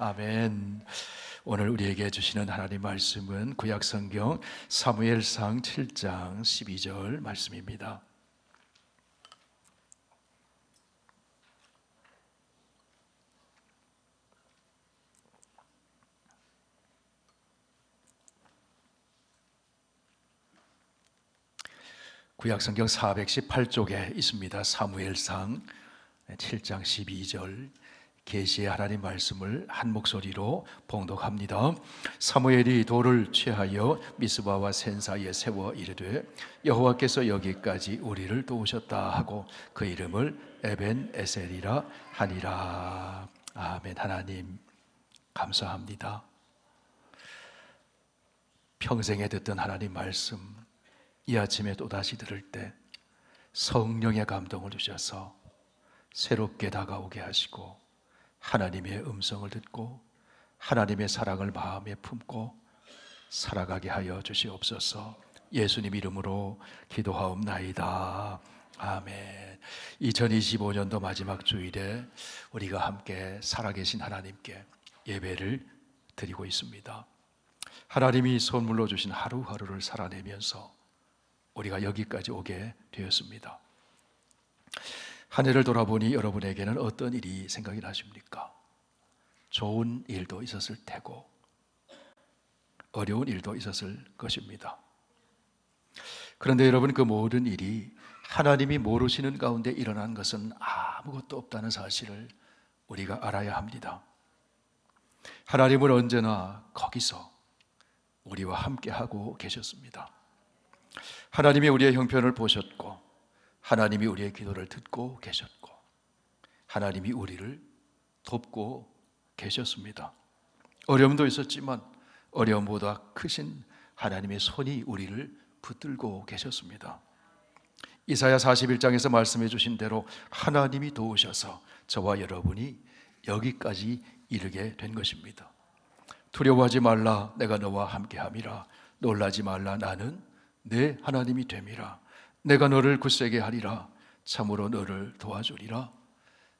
아멘. 오늘 우리에게 주시는 하나님 말씀은 구약성경 사무엘상 7장 12절 말씀입니다. 구약성경 418쪽에 있습니다. 사무엘상 7장 12절 계시의 하나님 말씀을 한 목소리로 봉독합니다. 사무엘이 돌을 취하여 미스바와 센 사이에 세워 이르되 여호와께서 여기까지 우리를 도우셨다 하고 그 이름을 에벤 에셀이라 하니라. 아멘. 하나님 감사합니다. 평생에 듣던 하나님 말씀 이 아침에 또다시 들을 때 성령의 감동을 주셔서 새롭게 다가오게 하시고 하나님의 음성을 듣고 하나님의 사랑을 마음에 품고 살아가게 하여 주시옵소서. 예수님 이름으로 기도하옵나이다. 아멘. 2025년도 마지막 주일에 우리가 함께 살아계신 하나님께 예배를 드리고 있습니다. 하나님이 선물로 주신 하루하루를 살아내면서 우리가 여기까지 오게 되었습니다. 한 해를 돌아보니 여러분에게는 어떤 일이 생각이 나십니까? 좋은 일도 있었을 테고 어려운 일도 있었을 것입니다. 그런데 여러분, 그 모든 일이 하나님이 모르시는 가운데 일어난 것은 아무것도 없다는 사실을 우리가 알아야 합니다. 하나님은 언제나 거기서 우리와 함께하고 계셨습니다. 하나님이 우리의 형편을 보셨고 하나님이 우리의 기도를 듣고 계셨고 하나님이 우리를 돕고 계셨습니다. 어려움도 있었지만 어려움보다 크신 하나님의 손이 우리를 붙들고 계셨습니다. 이사야 41장에서 말씀해 주신 대로 하나님이 도우셔서 저와 여러분이 여기까지 이르게 된 것입니다. 두려워하지 말라, 내가 너와 함께함이라. 놀라지 말라, 나는 내 하나님이 됨이라. 내가 너를 굳세게 하리라. 참으로 너를 도와주리라.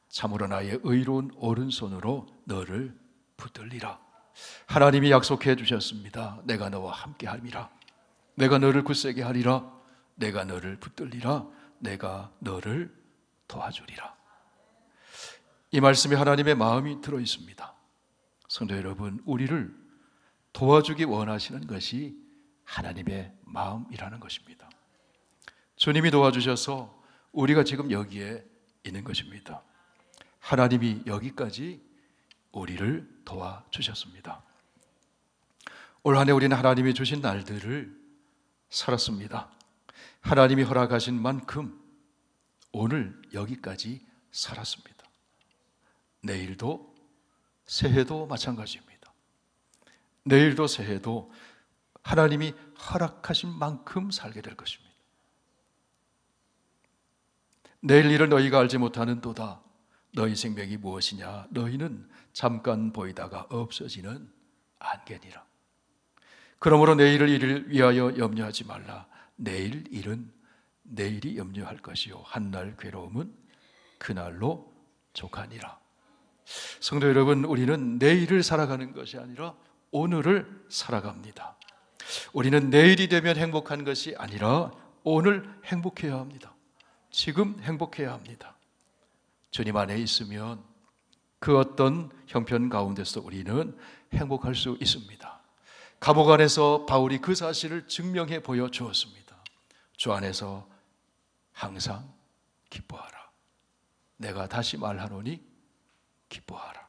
참으로 나의 의로운 오른손으로 너를 붙들리라. 하나님이 약속해 주셨습니다. 내가 너와 함께함이라. 내가 너를 굳세게 하리라. 내가 너를 붙들리라. 내가 너를 도와주리라. 이 말씀에 하나님의 마음이 들어 있습니다. 성도 여러분, 우리를 도와주기 원하시는 것이 하나님의 마음이라는 것입니다. 주님이 도와주셔서 우리가 지금 여기에 있는 것입니다. 하나님이 여기까지 우리를 도와주셨습니다. 올 한 해 우리는 하나님이 주신 날들을 살았습니다. 하나님이 허락하신 만큼 오늘 여기까지 살았습니다. 내일도 새해도 마찬가지입니다. 내일도 새해도 하나님이 허락하신 만큼 살게 될 것입니다. 내일 일을 너희가 알지 못하는도다. 너희 생명이 무엇이냐? 너희는 잠깐 보이다가 없어지는 안개니라. 그러므로 내일 일을 위하여 염려하지 말라. 내일 일은 내일이 염려할 것이요 한날 괴로움은 그날로 족하니라. 성도 여러분, 우리는 내일을 살아가는 것이 아니라 오늘을 살아갑니다. 우리는 내일이 되면 행복한 것이 아니라 오늘 행복해야 합니다. 지금 행복해야 합니다. 주님 안에 있으면 그 어떤 형편 가운데서 우리는 행복할 수 있습니다. 감옥 안에서 바울이 그 사실을 증명해 보여주었습니다. 주 안에서 항상 기뻐하라. 내가 다시 말하노니 기뻐하라.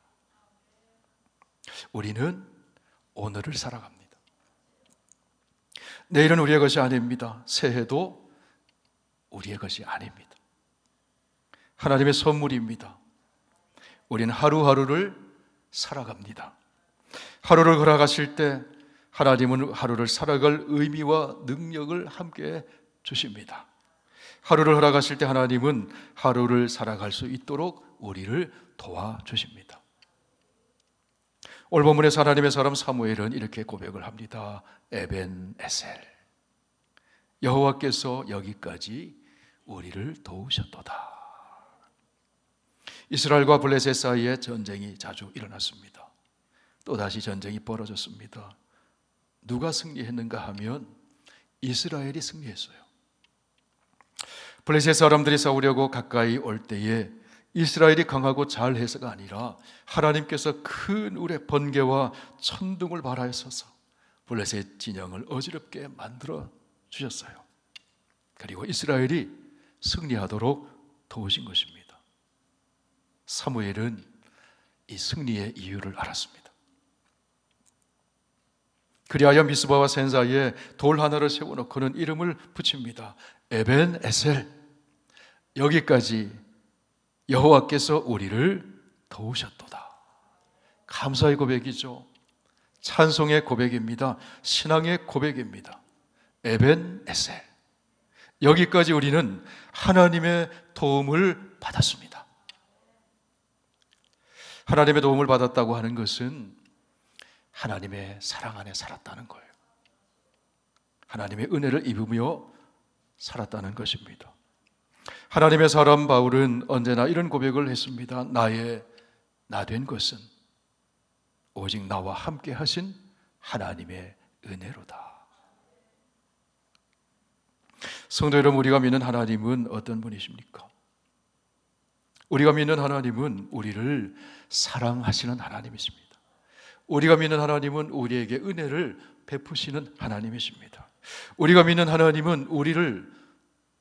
우리는 오늘을 살아갑니다. 내일은 우리의 것이 아닙니다. 새해도 우리의 것이 아닙니다. 하나님의 선물입니다. 우리는 하루하루를 살아갑니다. 하루를 걸어가실 때 하나님은 하루를 살아갈 의미와 능력을 함께 주십니다. 하루를 허락하실 때 하나님은 하루를 살아갈 수 있도록 우리를 도와주십니다. 오늘 본문에서 하나님의 사람 사무엘은 이렇게 고백을 합니다. 에벤 에셀, 여호와께서 여기까지 우리를 도우셨도다. 이스라엘과 블레셋 사이에 전쟁이 자주 일어났습니다. 또다시 전쟁이 벌어졌습니다. 누가 승리했는가 하면 이스라엘이 승리했어요. 블레셋 사람들이 싸우려고 가까이 올 때에 이스라엘이 강하고 잘해서가 아니라 하나님께서 큰 울의 번개와 천둥을 발하여서 블레셋 진영을 어지럽게 만들어 주셨어요. 그리고 이스라엘이 승리하도록 도우신 것입니다. 사무엘은 이 승리의 이유를 알았습니다. 그리하여 미스바와 센 사이에 돌 하나를 세워놓고는 이름을 붙입니다. 에벤 에셀. 여기까지 여호와께서 우리를 도우셨도다. 감사의 고백이죠. 찬송의 고백입니다. 신앙의 고백입니다. 에벤 에셀. 여기까지 우리는 하나님의 도움을 받았습니다. 하나님의 도움을 받았다고 하는 것은 하나님의 사랑 안에 살았다는 거예요. 하나님의 은혜를 입으며 살았다는 것입니다. 하나님의 사람 바울은 언제나 이런 고백을 했습니다. 나 된 것은 오직 나와 함께 하신 하나님의 은혜로다. 성도 여러분, 우리가 믿는 하나님은 어떤 분이십니까? 우리가 믿는 하나님은 우리를 사랑하시는 하나님이십니다. 우리가 믿는 하나님은 우리에게 은혜를 베푸시는 하나님이십니다. 우리가 믿는 하나님은 우리를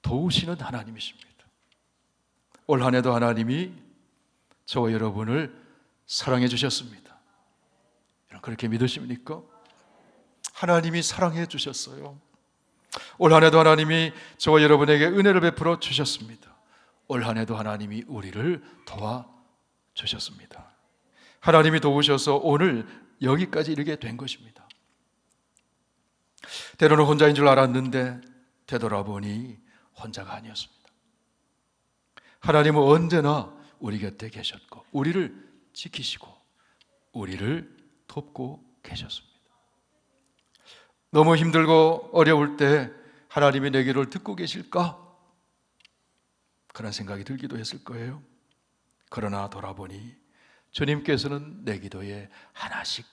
도우시는 하나님이십니다. 올 한 해도 하나님이 저와 여러분을 사랑해 주셨습니다. 그렇게 믿으십니까? 하나님이 사랑해 주셨어요. 올 한 해도 하나님이 저와 여러분에게 은혜를 베풀어 주셨습니다. 올 한 해도 하나님이 우리를 도와주셨습니다. 하나님이 도우셔서 오늘 여기까지 이르게 된 것입니다. 때로는 혼자인 줄 알았는데 되돌아보니 혼자가 아니었습니다. 하나님은 언제나 우리 곁에 계셨고 우리를 지키시고 우리를 돕고 계셨습니다. 너무 힘들고 어려울 때 하나님이 내 기도를 듣고 계실까? 그런 생각이 들기도 했을 거예요. 그러나 돌아보니 주님께서는 내 기도에 하나씩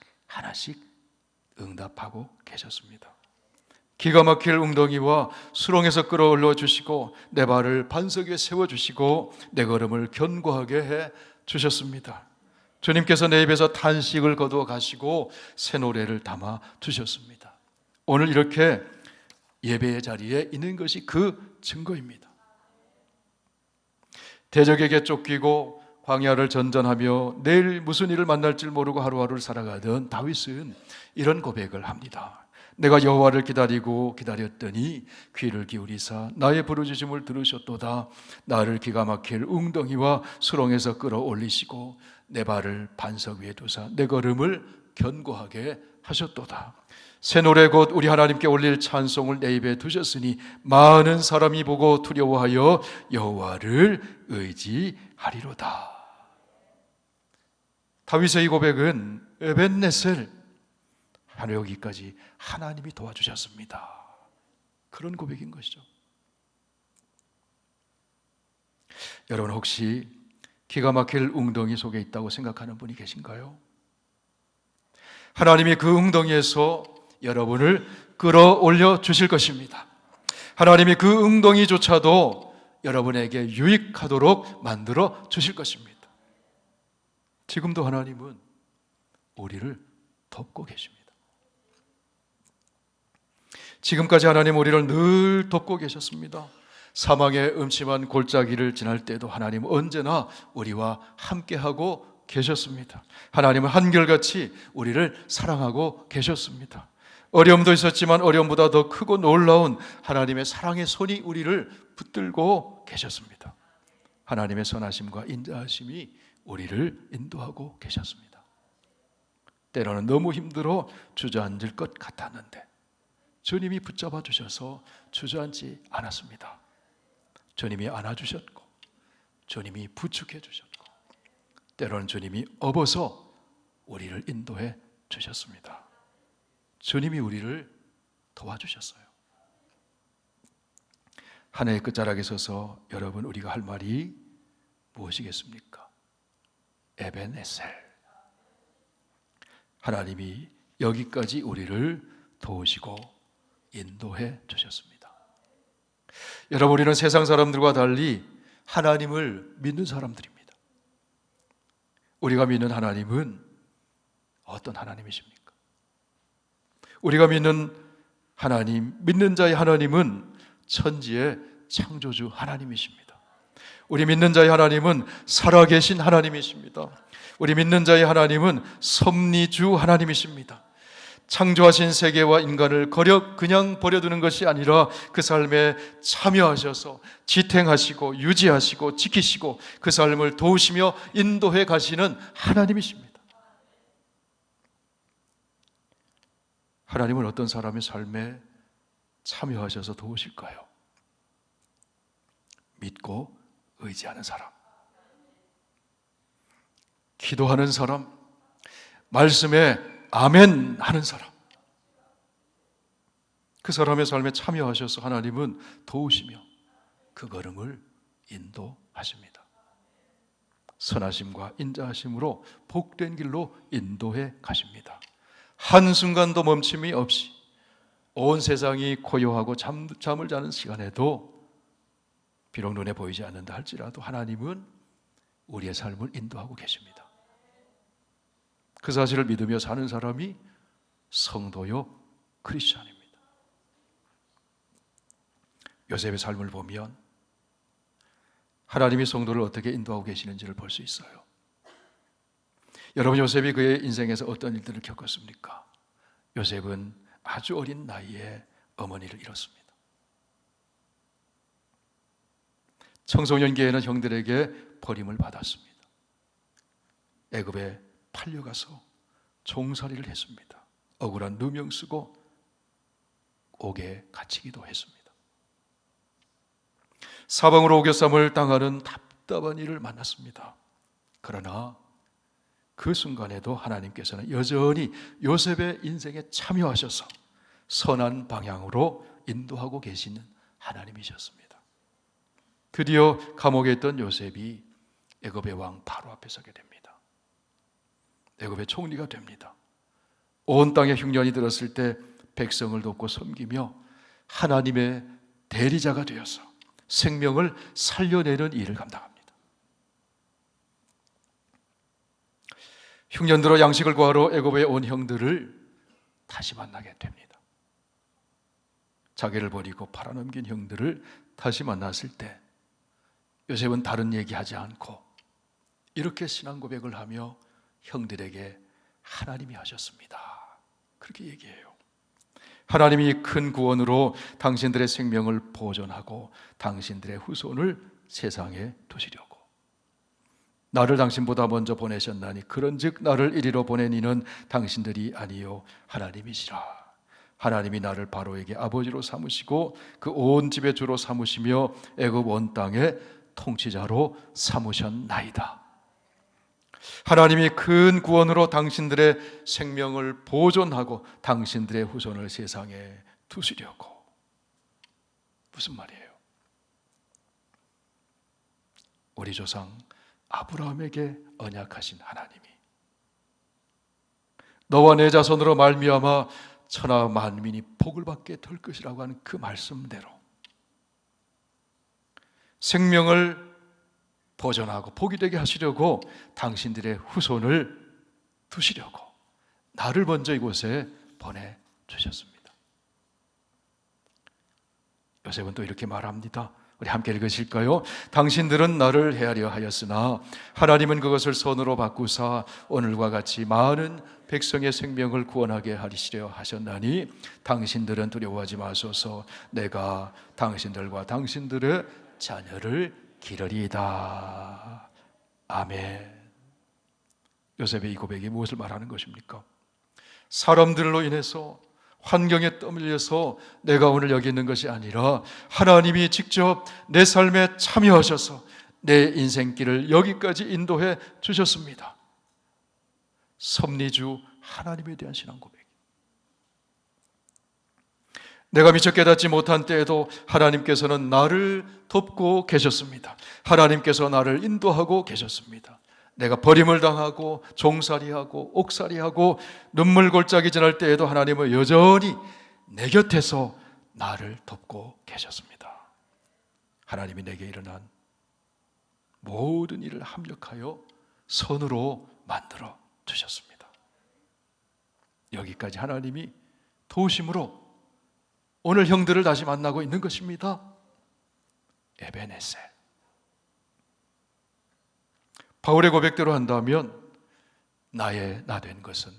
응답하고 계셨습니다. 기가 막힐 웅덩이와 수렁에서 끌어올려 주시고 내 발을 반석 위에 세워주시고 내 걸음을 견고하게 해 주셨습니다. 주님께서 내 입에서 탄식을 거두어 가시고 새 노래를 담아 주셨습니다. 오늘 이렇게 예배의 자리에 있는 것이 그 증거입니다. 대적에게 쫓기고 광야를 전전하며 내일 무슨 일을 만날지 모르고 하루하루를 살아가던 다윗은 이런 고백을 합니다. 내가 여호와를 기다렸더니 귀를 기울이사 나의 부르짖음을 들으셨도다. 나를 기가 막힐 웅덩이와 수렁에서 끌어올리시고 내 발을 반석 위에 두사 내 걸음을 견고하게 하셨도다. 새 노래 곧 우리 하나님께 올릴 찬송을 내 입에 두셨으니 많은 사람이 보고 두려워하여 여호와를 의지하리로다. 다윗의 이 고백은 에벤네셀, 여기까지 하나님이 도와주셨습니다. 그런 고백인 것이죠. 여러분 혹시 기가 막힐 웅덩이 속에 있다고 생각하는 분이 계신가요? 하나님이 그 웅덩이에서 여러분을 끌어올려 주실 것입니다. 하나님이 그 웅덩이조차도 여러분에게 유익하도록 만들어 주실 것입니다. 지금도 하나님은 우리를 돕고 계십니다. 지금까지 하나님 우리를 늘 돕고 계셨습니다. 사망의 음침한 골짜기를 지날 때도 하나님은 언제나 우리와 함께하고 계셨습니다. 하나님은 한결같이 우리를 사랑하고 계셨습니다. 어려움도 있었지만 어려움보다 더 크고 놀라운 하나님의 사랑의 손이 우리를 붙들고 계셨습니다. 하나님의 선하심과 인자하심이 우리를 인도하고 계셨습니다. 때로는 너무 힘들어 주저앉을 것 같았는데 주님이 붙잡아 주셔서 주저앉지 않았습니다. 주님이 안아주셨고 주님이 부축해 주셨고 때로는 주님이 업어서 우리를 인도해 주셨습니다. 주님이 우리를 도와주셨어요. 한 해의 끝자락에 서서 여러분 우리가 할 말이 무엇이겠습니까? 에벤에셀. 하나님이 여기까지 우리를 도우시고 인도해 주셨습니다. 여러분, 우리는 세상 사람들과 달리 하나님을 믿는 사람들입니다. 우리가 믿는 하나님은 어떤 하나님이십니까? 우리가 믿는 하나님, 믿는 자의 하나님은 천지의 창조주 하나님이십니다. 우리 믿는 자의 하나님은 살아계신 하나님이십니다. 우리 믿는 자의 하나님은 섭리주 하나님이십니다. 창조하신 세계와 인간을 그냥 버려두는 것이 아니라 그 삶에 참여하셔서 지탱하시고 유지하시고 지키시고 그 삶을 도우시며 인도해 가시는 하나님이십니다. 하나님은 어떤 사람의 삶에 참여하셔서 도우실까요? 믿고 의지하는 사람, 기도하는 사람, 말씀에 아멘 하는 사람, 그 사람의 삶에 참여하셔서 하나님은 도우시며 그 걸음을 인도하십니다. 선하심과 인자하심으로 복된 길로 인도해 가십니다. 한순간도 멈춤이 없이 온 세상이 고요하고 잠을 자는 시간에도 비록 눈에 보이지 않는다 할지라도 하나님은 우리의 삶을 인도하고 계십니다. 그 사실을 믿으며 사는 사람이 성도요 크리스찬입니다. 요셉의 삶을 보면 하나님이 성도를 어떻게 인도하고 계시는지를 볼 수 있어요. 여러분, 요셉이 그의 인생에서 어떤 일들을 겪었습니까? 요셉은 아주 어린 나이에 어머니를 잃었습니다. 청소년기에는 형들에게 버림을 받았습니다. 애굽에 팔려가서 종살이를 했습니다. 억울한 누명 쓰고 옥에 갇히기도 했습니다. 사방으로 옥외쌈을 당하는 답답한 일을 만났습니다. 그러나 그 순간에도 하나님께서는 여전히 요셉의 인생에 참여하셔서 선한 방향으로 인도하고 계시는 하나님이셨습니다. 드디어 감옥에 있던 요셉이 애굽의 왕 바로 앞에 서게 됩니다. 애굽의 총리가 됩니다. 온 땅에 흉년이 들었을 때 백성을 돕고 섬기며 하나님의 대리자가 되어서 생명을 살려내는 일을 감당합니다. 흉년 들어 양식을 구하러 애굽에 온 형들을 다시 만나게 됩니다. 자기를 버리고 팔아넘긴 형들을 다시 만났을 때 요셉은 다른 얘기하지 않고 이렇게 신앙 고백을 하며 형들에게 하나님이 하셨습니다, 그렇게 얘기해요. 하나님이 큰 구원으로 당신들의 생명을 보존하고 당신들의 후손을 세상에 두시려고 나를 당신보다 먼저 보내셨나니 그런즉 나를 이리로 보낸 이는 당신들이 아니요 하나님이시라. 하나님이 나를 바로에게 아버지로 삼으시고 그 온 집의 주로 삼으시며 애굽 온 땅의 통치자로 삼으셨나이다. 하나님이 큰 구원으로 당신들의 생명을 보존하고 당신들의 후손을 세상에 두시려고. 무슨 말이에요? 우리 조상 아브라함에게 언약하신 하나님이 너와 내 자손으로 말미암아 천하 만민이 복을 받게 될 것이라고 하는 그 말씀대로 생명을 보존하고 복이 되게 하시려고 당신들의 후손을 두시려고 나를 먼저 이곳에 보내주셨습니다. 요셉은 또 이렇게 말합니다. 우리 함께 읽으실까요? 당신들은 나를 헤아려 하였으나 하나님은 그것을 선으로 바꾸사 오늘과 같이 많은 백성의 생명을 구원하게 하시려 하셨나니 당신들은 두려워하지 마소서. 내가 당신들과 당신들의 자녀를 기르리이다. 아멘. 요셉의 이 고백이 무엇을 말하는 것입니까? 사람들로 인해서 환경에 떠밀려서 내가 오늘 여기 있는 것이 아니라 하나님이 직접 내 삶에 참여하셔서 내 인생길을 여기까지 인도해 주셨습니다. 섭리주 하나님에 대한 신앙 고백. 내가 미처 깨닫지 못한 때에도 하나님께서는 나를 돕고 계셨습니다. 하나님께서 나를 인도하고 계셨습니다. 내가 버림을 당하고 종살이하고 옥살이하고 눈물 골짜기 지날 때에도 하나님은 여전히 내 곁에서 나를 돕고 계셨습니다. 하나님이 내게 일어난 모든 일을 합력하여 선으로 만들어 주셨습니다. 여기까지 하나님이 도우심으로 오늘 형들을 다시 만나고 있는 것입니다. 에베네셀. 바울의 고백대로 한다면 나의 나 된 것은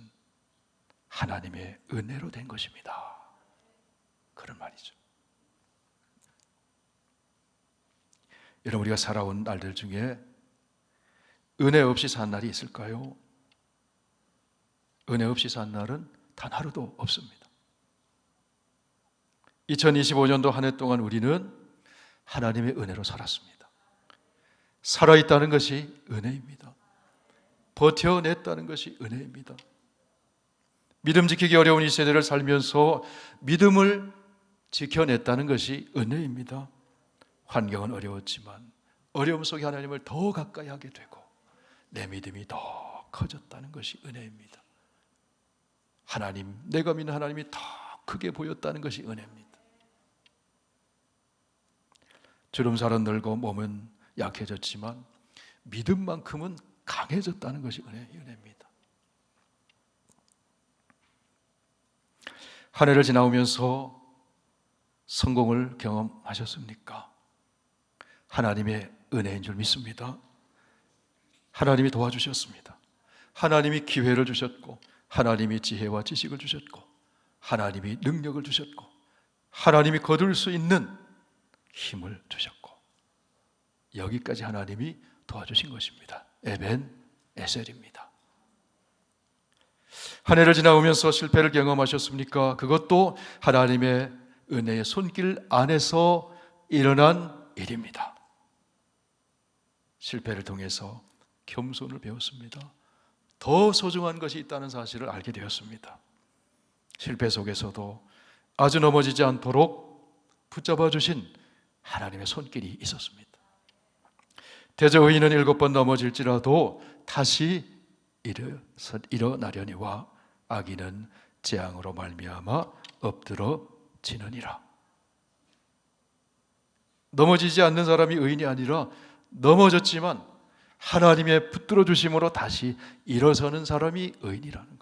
하나님의 은혜로 된 것입니다. 그런 말이죠. 여러분, 우리가 살아온 날들 중에 은혜 없이 산 날이 있을까요? 은혜 없이 산 날은 단 하루도 없습니다. 2025년도 한 해 동안 우리는 하나님의 은혜로 살았습니다. 살아있다는 것이 은혜입니다. 버텨냈다는 것이 은혜입니다. 믿음 지키기 어려운 이 세대를 살면서 믿음을 지켜냈다는 것이 은혜입니다. 환경은 어려웠지만 어려움 속에 하나님을 더 가까이 하게 되고 내 믿음이 더 커졌다는 것이 은혜입니다. 하나님, 내가 믿는 하나님이 더 크게 보였다는 것이 은혜입니다. 주름살은 늘고 몸은 약해졌지만 믿음만큼은 강해졌다는 것이 은혜입니다. 한 해를 지나오면서 성공을 경험하셨습니까? 하나님의 은혜인 줄 믿습니다. 하나님이 도와주셨습니다. 하나님이 기회를 주셨고 하나님이 지혜와 지식을 주셨고 하나님이 능력을 주셨고 하나님이 거둘 수 있는 힘을 주셨고 여기까지 하나님이 도와주신 것입니다. 에벤 에셀입니다. 한 해를 지나오면서 실패를 경험하셨습니까? 그것도 하나님의 은혜의 손길 안에서 일어난 일입니다. 실패를 통해서 겸손을 배웠습니다. 더 소중한 것이 있다는 사실을 알게 되었습니다. 실패 속에서도 아주 넘어지지 않도록 붙잡아 주신 하나님의 손길이 있었습니다. 대저 의인은 7번 넘어질지라도 다시 일어나려니와 악인은 재앙으로 말미암아 엎드러지느니라. 넘어지지 않는 사람이 의인이 아니라 넘어졌지만 하나님의 붙들어 주심으로 다시 일어서는 사람이 의인이라는 거예요.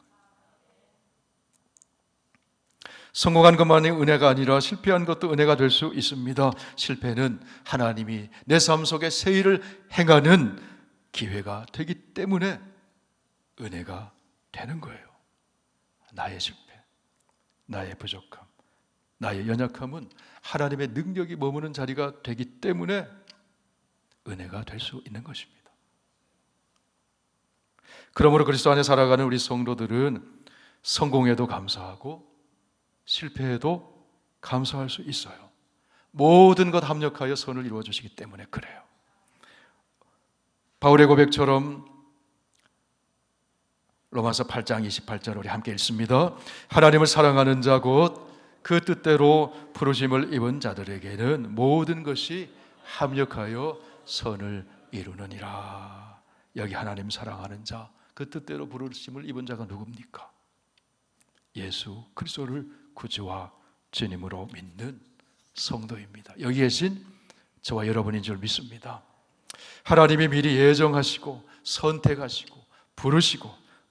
성공한 것만이 은혜가 아니라 실패한 것도 은혜가 될 수 있습니다. 실패는 하나님이 내 삶 속에 새 일을 행하는 기회가 되기 때문에 은혜가 되는 거예요. 나의 실패, 나의 부족함, 나의 연약함은 하나님의 능력이 머무는 자리가 되기 때문에 은혜가 될 수 있는 것입니다. 그러므로 그리스도 안에 살아가는 우리 성도들은 성공에도 감사하고 실패에도 감사할 수 있어요. 모든 것 합력하여 선을 이루어 주시기 때문에 그래요. 바울의 고백처럼 로마서 8장 28절 우리 함께 읽습니다. 하나님을 사랑하는 자 곧 그 뜻대로 부르심을 입은 자들에게는 모든 것이 합력하여 선을 이루느니라. 여기 하나님 사랑하는 자, 그 뜻대로 부르심을 입은 자가 누굽니까? 예수 그리스도를 구주와 주님으로 믿는 성도입니다. 여기 계신 저와 여러분인 줄 믿습니다. 하나님이 미리 예정하시고 선택하시고 부르시고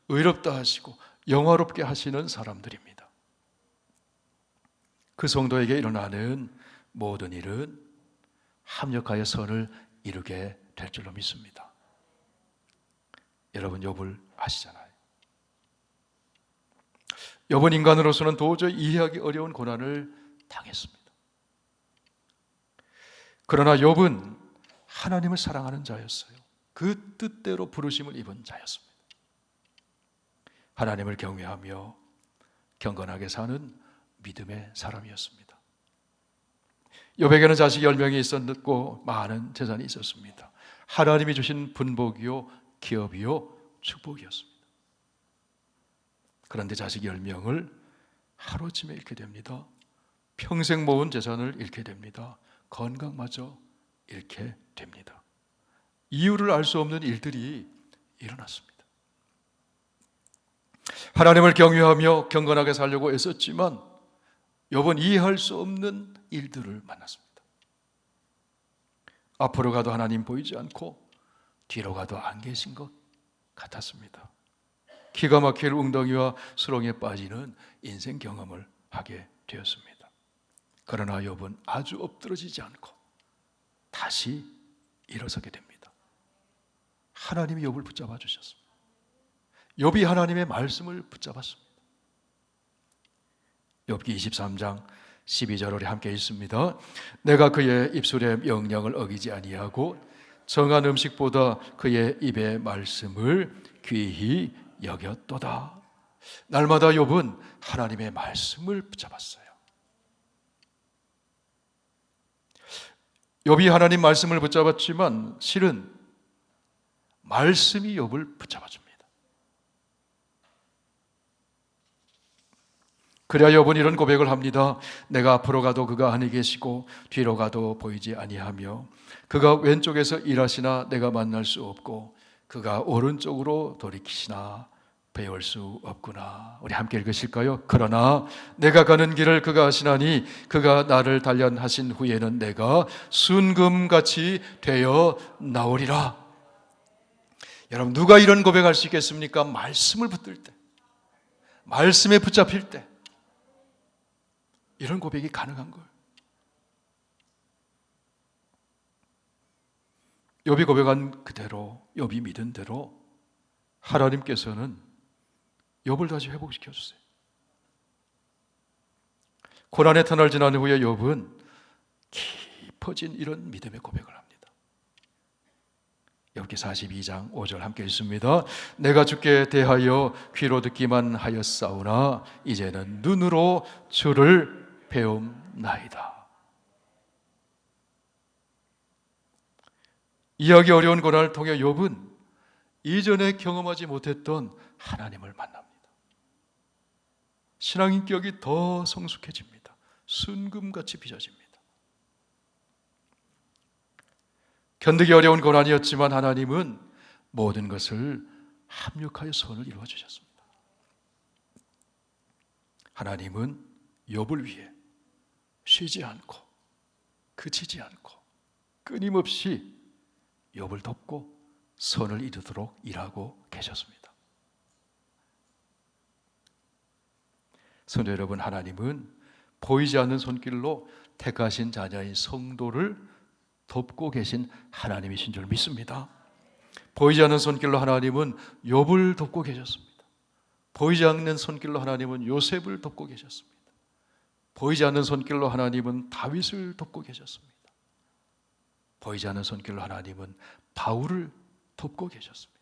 의롭다 하시고 영화롭게 하시는 사람들입니다. 그 성도에게 일어나는 모든 일은 합력하여 선을 이루게 될 줄로 믿습니다. 여러분 욥을 아시잖아요. 욥은 인간으로서는 도저히 이해하기 어려운 고난을 당했습니다. 그러나 욥은 하나님을 사랑하는 자였어요. 그 뜻대로 부르심을 입은 자였습니다. 하나님을 경외하며 경건하게 사는 믿음의 사람이었습니다. 욥에게는 자식 10명이 있었고 많은 재산이 있었습니다. 하나님이 주신 분복이요 기업이요 축복이었습니다. 그런데 자식 10명을 하루아침에 잃게 됩니다. 평생 모은 재산을 잃게 됩니다. 건강마저 잃게 됩니다. 이유를 알 수 없는 일들이 일어났습니다. 하나님을 경외하며 경건하게 살려고 애썼지만 욥은 이해할 수 없는 일들을 만났습니다. 앞으로 가도 하나님 보이지 않고 뒤로 가도 안 계신 것 같았습니다. 기가 막힐 웅덩이와 수렁에 빠지는 인생 경험을 하게 되었습니다. 그러나 욥은 아주 엎드러지지 않고 다시 일어서게 됩니다. 하나님이 욥을 붙잡아 주셨습니다. 욥이 하나님의 말씀을 붙잡았습니다. 욥기 23장 12절에 함께 있습니다. 내가 그의 입술의 명령을 어기지 아니하고 정한 음식보다 그의 입의 말씀을 귀히 여겼도다. 날마다 욥은 하나님의 말씀을 붙잡았어요. 욥이 하나님 말씀을 붙잡았지만 실은 말씀이 욥을 붙잡아줍니다. 그래야 욥은 이런 고백을 합니다. 내가 앞으로 가도 그가 안에 계시고 뒤로 가도 보이지 아니하며 그가 왼쪽에서 일하시나 내가 만날 수 없고 그가 오른쪽으로 돌이키시나 배울 수 없구나. 우리 함께 읽으실까요? 그러나 내가 가는 길을 그가 아시나니 그가 나를 단련하신 후에는 내가 순금같이 되어 나오리라. 여러분, 누가 이런 고백할 수 있겠습니까? 말씀을 붙들 때, 말씀에 붙잡힐 때 이런 고백이 가능한 거예요. 욥이 고백한 그대로, 욥이 믿은 대로 하나님께서는 욥을 다시 회복시켜 주세요. 고난의 터널 지난 후에 욥은 깊어진 이런 믿음의 고백을 합니다. 욥기 42장 5절 함께 읽습니다. 내가 주께 대하여 귀로 듣기만 하였사오나 이제는 눈으로 주를 배움나이다. 이해하기 어려운 고난을 통해 욥은 이전에 경험하지 못했던 하나님을 만납니다. 신앙인격이 더 성숙해집니다. 순금같이 빚어집니다. 견디기 어려운 고난이었지만 하나님은 모든 것을 합력하여 선을 이루어 주셨습니다. 하나님은 욥을 위해 쉬지 않고 그치지 않고 끊임없이 욥을 돕고 선을 이루도록 일하고 계셨습니다. 성도 여러분, 하나님은 보이지 않는 손길로 택하신 자녀인 성도를 돕고 계신 하나님이신 줄 믿습니다. 보이지 않는 손길로 하나님은 욥을 돕고 계셨습니다. 보이지 않는 손길로 하나님은 요셉을 돕고 계셨습니다. 보이지 않는 손길로 하나님은 다윗을 돕고 계셨습니다. 보이지 않는 손길로 하나님은 바울을 돕고 계셨습니다.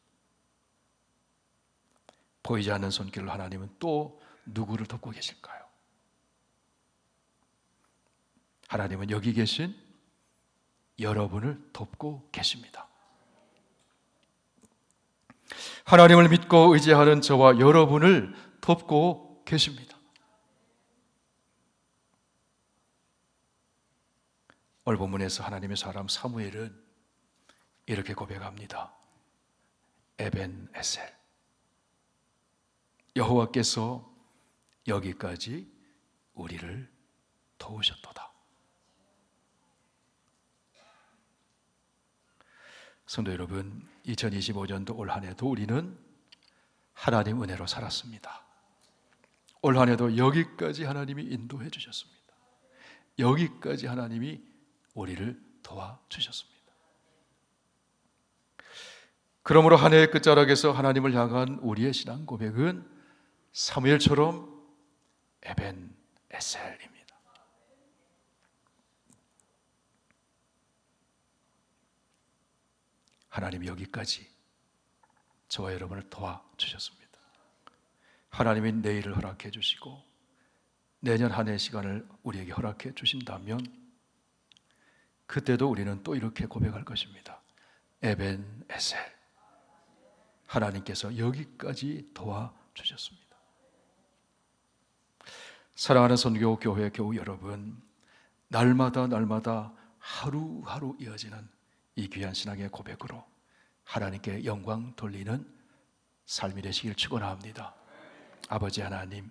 보이지 않는 손길로 하나님은 또 누구를 돕고 계실까요? 하나님은 여기 계신 여러분을 돕고 계십니다. 하나님을 믿고 의지하는 저와 여러분을 돕고 계십니다. 오늘 본문에서 하나님의 사람 사무엘은 이렇게 고백합니다. 에벤에셀, 여호와께서 여기까지 우리를 도우셨도다. 성도 여러분, 2025년도 올 한 해도 우리는 하나님 은혜로 살았습니다. 올 한 해도 여기까지 하나님이 인도해 주셨습니다. 여기까지 하나님이 우리를 도와주셨습니다. 그러므로 한 해의 끝자락에서 하나님을 향한 우리의 신앙 고백은 사무엘처럼 에벤에셀입니다. 하나님이 여기까지 저와 여러분을 도와주셨습니다. 하나님이 내일을 허락해 주시고 내년 한 해의 시간을 우리에게 허락해 주신다면 그때도 우리는 또 이렇게 고백할 것입니다. 에벤에셀, 하나님께서 여기까지 도와주셨습니다. 사랑하는 선교교회 교우 여러분, 날마다 하루하루 이어지는 이 귀한 신앙의 고백으로 하나님께 영광 돌리는 삶이 되시길 축원합니다. 아버지 하나님,